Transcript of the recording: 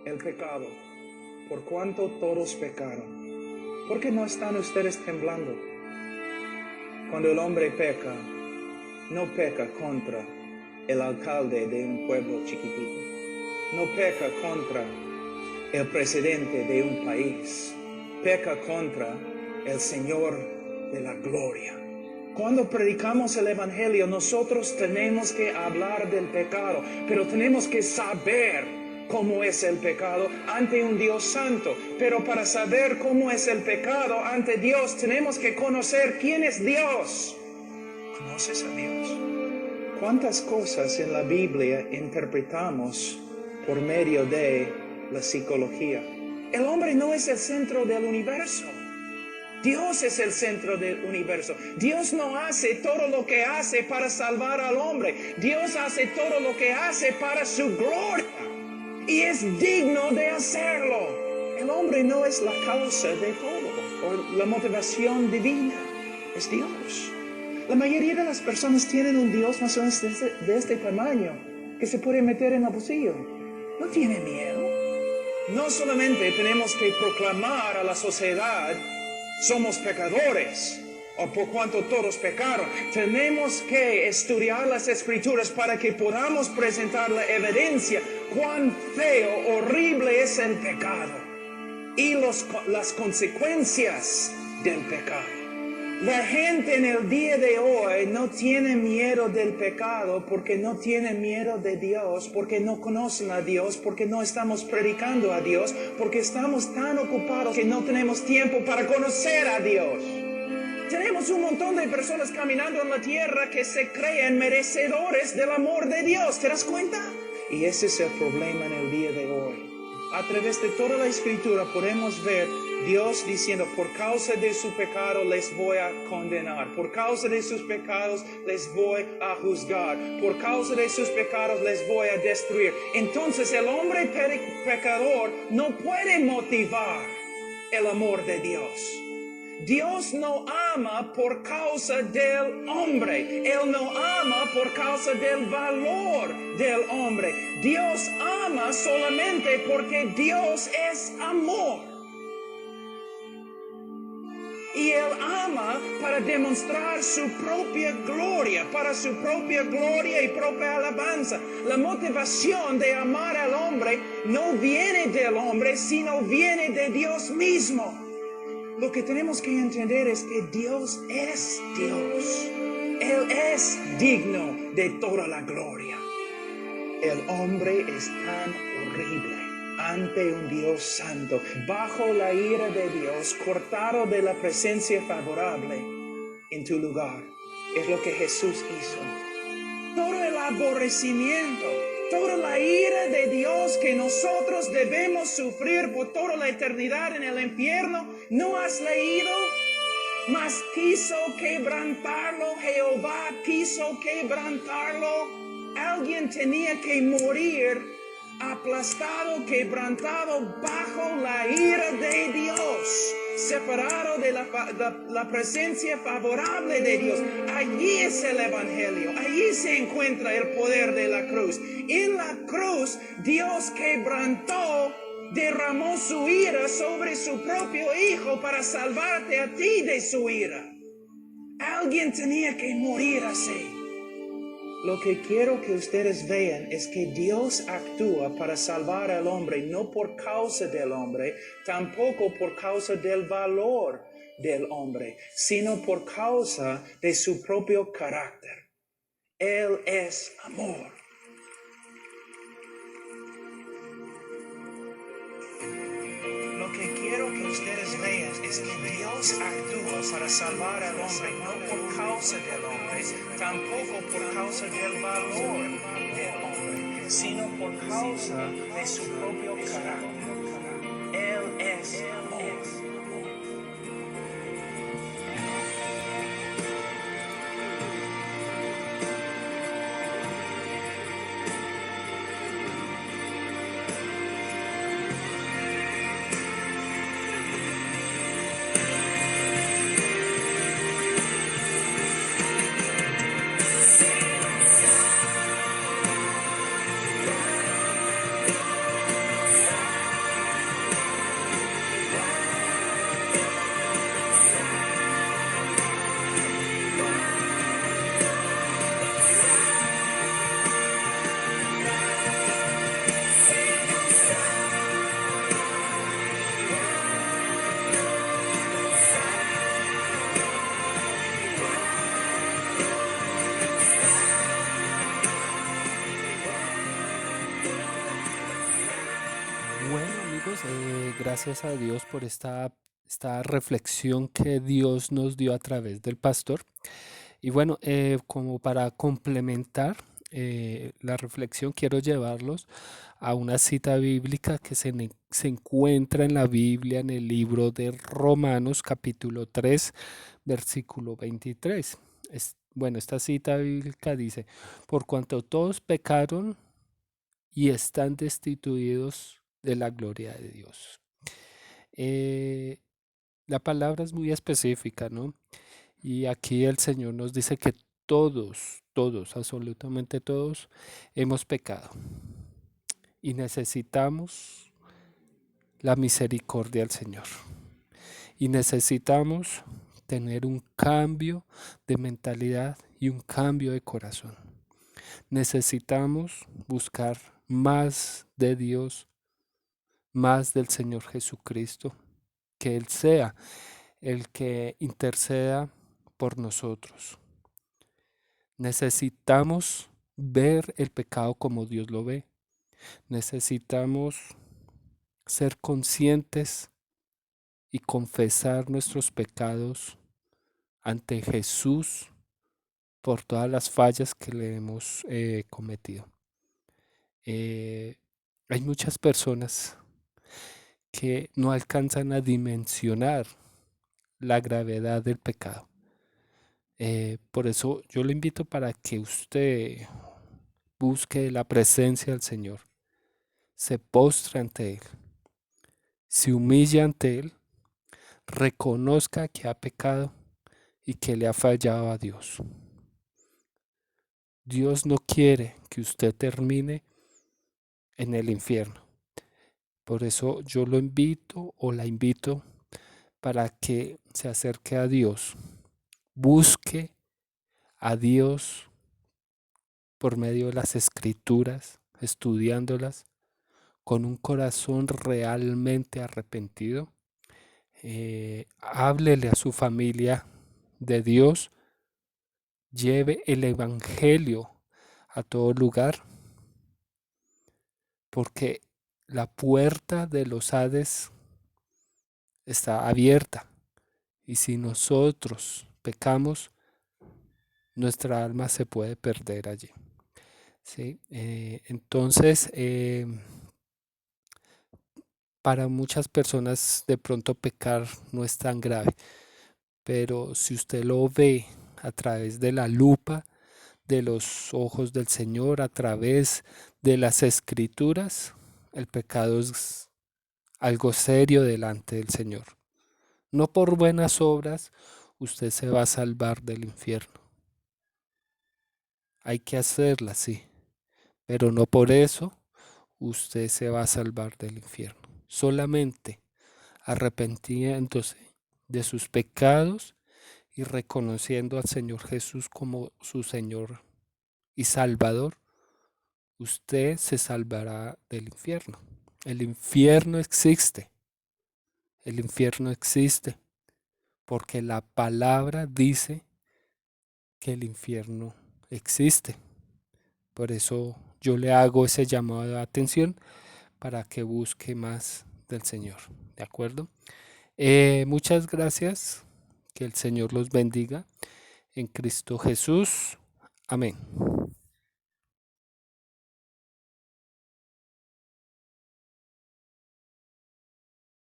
el pecado, por cuanto todos pecaron. ¿Por qué no están ustedes temblando? Cuando el hombre peca, no peca contra el alcalde de un pueblo chiquitito, no peca contra el presidente de un país, peca contra el Señor de la gloria. Cuando predicamos el Evangelio, nosotros tenemos que hablar del pecado, pero tenemos que saber cómo es el pecado ante un Dios santo. Pero para saber cómo es el pecado ante Dios, tenemos que conocer quién es Dios. ¿Conoces a Dios? ¿Cuántas cosas en la Biblia interpretamos por medio de la psicología? El hombre no es el centro del universo. Dios es el centro del universo. Dios no hace todo lo que hace para salvar al hombre. Dios hace todo lo que hace para su gloria. Y es digno de hacerlo. El hombre no es la causa de todo, o la motivación divina. Es Dios. La mayoría de las personas tienen un Dios más o menos de este tamaño, que se puede meter en el bolsillo. No tiene miedo. No solamente tenemos que proclamar a la sociedad: somos pecadores, o por cuanto todos pecaron. Tenemos que estudiar las Escrituras para que podamos presentar la evidencia cuán feo, horrible es el pecado y las consecuencias del pecado. La gente en el día de hoy no tiene miedo del pecado porque no tiene miedo de Dios, porque no conocen a Dios, porque no estamos predicando a Dios, porque estamos tan ocupados que no tenemos tiempo para conocer a Dios. Tenemos un montón de personas caminando en la tierra que se creen merecedores del amor de Dios. ¿Te das cuenta? Y ese es el problema en el día de hoy. A través de toda la Escritura podemos ver Dios diciendo: por causa de su pecado les voy a condenar, por causa de sus pecados les voy a juzgar, por causa de sus pecados les voy a destruir. Entonces el hombre pecador no puede motivar el amor de Dios. Dios no ama por causa del hombre. Él no ama por causa del valor del hombre. Dios ama solamente porque Dios es amor. Y Él ama para demostrar su propia gloria, para su propia gloria y propia alabanza. La motivación de amar al hombre no viene del hombre, sino viene de Dios mismo. Lo que tenemos que entender es que Dios es Dios. Él es digno de toda la gloria. El hombre es tan horrible ante un Dios santo, bajo la ira de Dios, cortado de la presencia favorable en tu lugar. Es lo que Jesús hizo. Todo el aborrecimiento, toda la ira de Dios que nosotros debemos sufrir por toda la eternidad en el infierno, ¿no has leído? Mas quiso quebrantarlo, Jehová quiso quebrantarlo. Alguien tenía que morir aplastado, quebrantado bajo la ira de Dios, separado de la presencia favorable de Dios. Allí es el Evangelio, allí se encuentra el poder de la cruz. En la cruz Dios quebrantó, derramó su ira sobre su propio Hijo para salvarte a ti de su ira. Alguien tenía que morir así. Lo que quiero que ustedes vean es que Dios actúa para salvar al hombre, no por causa del hombre, tampoco por causa del valor del hombre, sino por causa de su propio carácter. Él es amor. Lo que quiero que ustedes vean es que Dios actúa para salvar al hombre, no por causa del hombre, tampoco por causa del valor del hombre, sino por causa de su propio carácter. Él es amor. hermanos, gracias a Dios por esta reflexión que Dios nos dio a través del pastor. Y bueno, como para complementar la reflexión, quiero llevarlos a una cita bíblica que se encuentra en la Biblia, en el libro de Romanos capítulo 3, versículo 23. Bueno, esta cita bíblica dice, por cuanto todos pecaron y están destituidos de la gloria de Dios. Eh, la palabra es muy específica, ¿no? Y aquí el Señor nos dice que todos, absolutamente todos, hemos pecado y necesitamos la misericordia del Señor. Y necesitamos tener un cambio de mentalidad y un cambio de corazón. Necesitamos buscar más de Dios, más del Señor Jesucristo, que Él sea el que interceda por nosotros. Necesitamos ver el pecado como Dios lo ve. Necesitamos ser conscientes y confesar nuestros pecados ante Jesús por todas las fallas que le hemos cometido. Hay muchas personas que no alcanzan a dimensionar la gravedad del pecado. Por eso yo le invito para que usted busque la presencia del Señor, se postre ante Él, se humille ante Él, reconozca que ha pecado y que le ha fallado a Dios. Dios no quiere que usted termine en el infierno. Por eso yo lo invito o la invito para que se acerque a Dios, busque a Dios por medio de las escrituras, estudiándolas, con un corazón realmente arrepentido. Háblele a su familia de Dios, lleve el Evangelio a todo lugar, porque la puerta de los Hades está abierta y si nosotros pecamos, nuestra alma se puede perder allí. ¿Sí? Entonces, para muchas personas de pronto pecar no es tan grave, pero si usted lo ve a través de la lupa de los ojos del Señor, a través de las escrituras, el pecado es algo serio delante del Señor. No por buenas obras usted se va a salvar del infierno. Hay que hacerla, sí, pero no por eso usted se va a salvar del infierno. Solamente arrepentiéndose de sus pecados y reconociendo al Señor Jesús como su Señor y Salvador, usted se salvará del infierno. El infierno existe. El infierno existe porque la palabra dice que el infierno existe. Por eso yo le hago ese llamado de atención para que busque más del Señor. ¿De acuerdo? Muchas gracias. Que el Señor los bendiga. En Cristo Jesús. Amén.